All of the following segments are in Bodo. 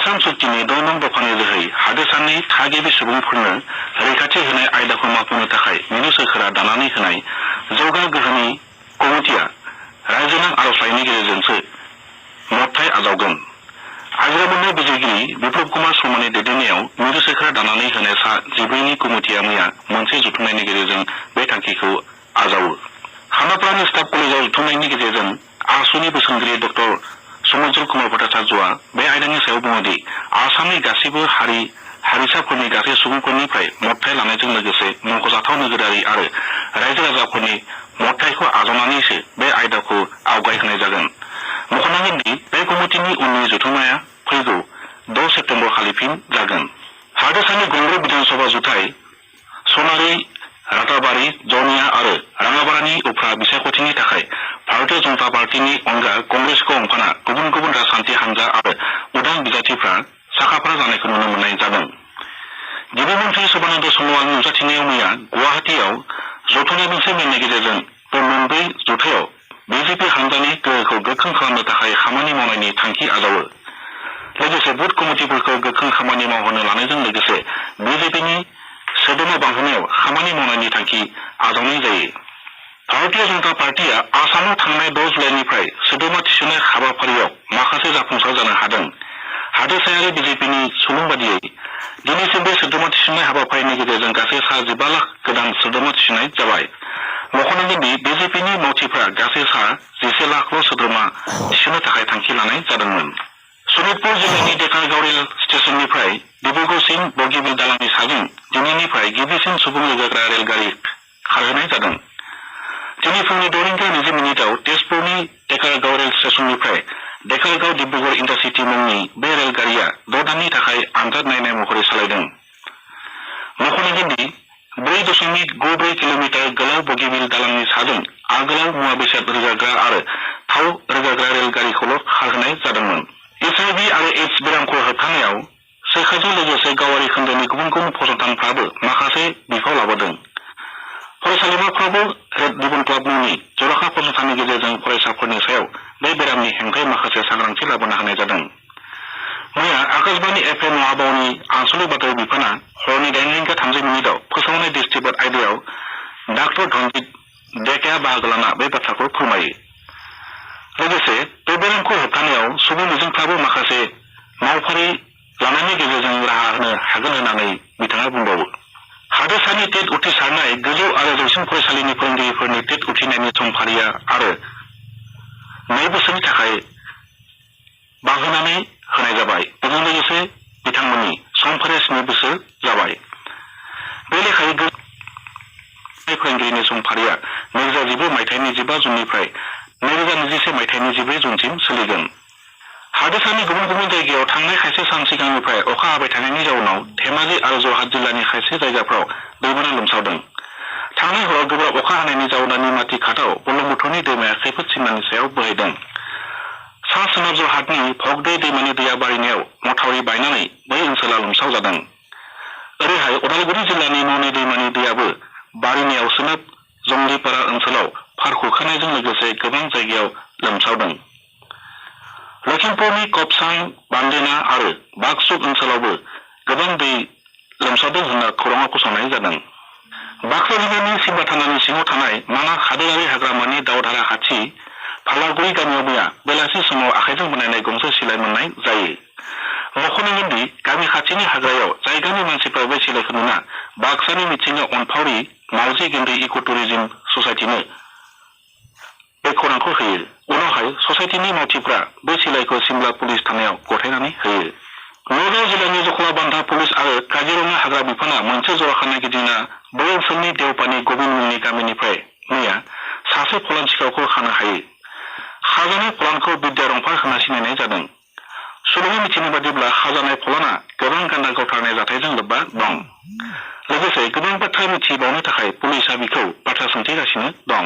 आसाम सुक्तिनि 6 नं दफानि जोहै हादोरसानि थागिबि सुबुंफोरनो रैखाथि होनाय आयदाखौ मावफुंनो थाखाय मिरु सोरखारा दानानै होनाय जौगा गोहोनि कमिटिया रायजोनां आर'जलाइनि गेजेरजोंसो मथाय आजावगोन। आजिरा मोननाय बिजिरगिरि बिप्लब कुमार शर्मानि दैदेननायाव मिरु सोरखारा दानानै होनाय सा 14 नि कमिटिया मैया मोनसे जथुमनायनि गेजेरजों बे थांखिखौ आजावो। खानापारानि स्टाफ कलेजाव जथुमनायनि गेजेरजों आसुनि बोसोनगिरि डक्टर समुज्जल कुमार भट्टाचार्यआ बे आयदानि सायाव बुङोदि आसामनि गासैबो हारिसाफोरनि गासै सुबुंफोरनिफ्राय मथाय लानायजों लोगोसे मख'जाथाव नोगोरारि आरो रायजो राजाफोरनि मथायखौ आजावनानैसो बे आयदाखौ आवगायहोनाय जागोन। मख'नांगोन दि बे कमिटिनि उननि जथुम्माया फैगौ 6 सेप्तेम्बर खालि फिन जागोन। हादोरसानि गंब्रै बिधानसभा जुथाइ सनारि, राताबारि, जनिया आरो राङापारानि उफ्रा बिसायख'थिनि थाखाय भारतीय जनता पार्टीनि अनगा कंग्रेसखौ हमफाना गुबुन गुबुन राजखान्थि हान्जा आरो उदां बिजाथिफ्रा साखाफारा जानायखौ नुनो मोननाय जादों। गिबि मन्थ्रि सभानन्द सन'वालनि नुजाथिनायाव मैया गुवाहाटीआव जथुम्नाय मोनसे मेलनि गेजेरजों बे मोनब्रै जुथायाव बिजेपि हान्जानि गोहोखौ गोख्रों खालामनो थाखाय खामानि मावनायनि थांखि आजावो। लोगोसे बुथ कमिटिफोरखौ गोख्रों खामानि मावहोनो लानायजों लोगोसे बिजेपिनि सोद्रोमा बांहोनायाव खामानि मावनायनि थांखि आजावनाय जायो। भारतीय जनता पार्टीआ आसामाव थांनाय 6 जुलाइनिफ्राय सोद्रोमा थिसननाय हाबाफारियाव माखासे जाफुंसार जानो हादों। हादोरसायारि बिजेपिनि सुलुं बादियै दिनैसिम बे सोद्रोमा थिसननाय हाबाफारिनि गेजेरजों गासै सा 15 लाख गोदान सोद्रोमा थिसननाय जाबाय। मख'नांगोन दि बिजेपिनि मावथिफ्रा गासै सा 11 लाखल' सोद्रोमा थिसननो थाखाय थांखि लानाय जादोंमोन। सनितपुर जिल्लानि डेकारगांव रेल स्टेशननिफ्राय डिब्रुगड़सिम बगिबिल दालांनि साजों दिनैनिफ्राय गिबिसिन सुबुं रोगाग्रा रेलगारि खारहोनाय जादों। दिनै फुंनि 6:20 तेजपुरनि डेकारगांव रेल स्टेशननिफ्राय डेकारगांव डिब्रुगड़ इन्टारसिटि मुंनि बे रेलगारिया 6 दाननि थाखाय आनजाद नायनाय महरै सालायदों। मख'नांगोन दि 4.94 किल'मिटार गोलाव बगिबिल दालांनि साजों आगोलाव मुवा बेसाद रोगाग्रा आरो थाव रोगाग्रा रेलगारिखौल' खारहोनाय जादोंमोन। HIV आरो एड्स बेरामखौ होबथानायाव सोरखारजों लोगोसे गावारि खोन्दोनि गुबुन गुबुन फसंथानफ्राबो माखासे बिफाव लाबोदों। फरायसालिमाफ्रावबो रेड रिबन क्लाब मुंनि जर'खा फसंथाननि गेजेरजों फरायसाफोरनि सायाव बे बेरामनि हेंथायै माखासे सांग्रांथि लाबोनो हानाय जादों। मैया आकाशबाणी FM महाबावनि आनसलिक बाथौ बिफाना हरनि 9:30 फोसावनाय डिस्ट्रिक्ट आयदायाव डाक्टर धनजित डेकाया बाहागो लाना बे बाथ्राखौ फोरमायो। लोगोसे बे बेरामखौ होबथानायाव सुबुं मिजिंफ्राबो माखासे मावफारि लानायनि गेजेरजों राहा होनो हागोन होननानै बिथाङा बुंबावो। हादोरसानि टेट उथ्रिसारनाय गोजौ आरो जौसिन फरायसालिनि फोरोंगिरिफोरनि टेट उथ्रिनायनि समफारिया आरो 2 बोसोरनि थाखाय बांहोनानै होनाय जाबाय। बेजों लोगोसे बिथांमोननि समफारिया 7 बोसोर जाबाय। बे लेखायै फोरोंगिरिनि समफारिया 2012 मायथाइनि 15 जुननिफ्राय 2021 मायथाइनि 14 जुनसिम सोलिगोन। हादोरसानि गुबुन गुबुन जायगायाव थांनाय खायसे सान सिगांनिफ्राय अखा हाबाय थानायनि जाउनाव धेमाजि आरो जरहाट जिल्लानि खायसे जायगाफ्राव दैबाना लोमसावदों। थांनाय हराव गोब्राब अखा हानायनि जाउनाव निमाती घाटआव बुरलुंबुथुरनि दैमाया खैफोद सिमानि सायाव बोहैदों। सा सोनाब जरहाटनि भगदै दैमानि दैया बारिनायाव मथावरि बायनानै बै ओनसोला लोमसाव जादों। ओरैहाय उदालगुरि जिल्लानि नौनि दैमानि दैयाबो बारिनायाव सोनाब जंलिपारा ओनसोलाव फार खुरखानायजों लोगोसे गोबां जायगायाव लोमसावदों। लखिमपुरनि कपसां, बान्देना आरो बागसुग ओनसोलावबो गोबां दै लोमसावदों होनना खौराङाव फोसावनाय जादों। बाक्सा जिल्लानि सिमला थानानि सिङाव थानाय मानास हादोरारि हाग्रामानि दावधारा खाथि फालागुरि गामियाव मैया बेलासि समाव आखाइजों बानायनाय गंसे सिलाइ मोननाय जायो। मख'नांगोन दि गामि खाथिनि हाग्रायाव जायगानि मानसिफ्रा बे सिलाइखौ नुना बाक्सानि मिथिंगा अनफावरि मावजि गेन्द्रि इक' टुरिजम ससाइटिनो बे खौरांखौ होयो। उनावहाय ससाइटिनि मावथिफ्रा बे सिलाइखौ सिमला पुलिस थानायाव गथायनानै होयो। नगाव जिल्लानि जखलाबान्धा पुलिस आरो काजिरङा हाग्रा बिफाना मोनसे जर'खा नागिरदिंना बै ओनसोलनि देवपानि गबिन मुंनि गामिनिफ्राय मैया सासे फलान सिखावखौ खानो हायो। खाजानाय फलानखौ बिद्या रंफार होना सिनायनाय जादों। सुलुङाव मिथिनाय बादिब्ला खाजानाय फलाना गोबां गान्दा गावथारनाय जाथायजों लोब्बा दं। लोगोसे गोबां बाथ्रा मिथिबावनो थाखाय पुलिसआ बिखौ बाथ्रा सोंथिगासिनो दं।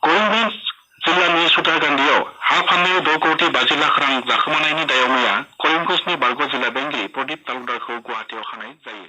करिमगंज जिल्लानि सुतारगान्दियाव हा फाननायाव 6 कौटि 50 लाख रां जाखोमानायनि दायाव मैया करिमगंजनि बारग' जिल्ला बेंगिरि प्रदीप तालुकदारखौ गुवाहाटीआव खानाय जायो।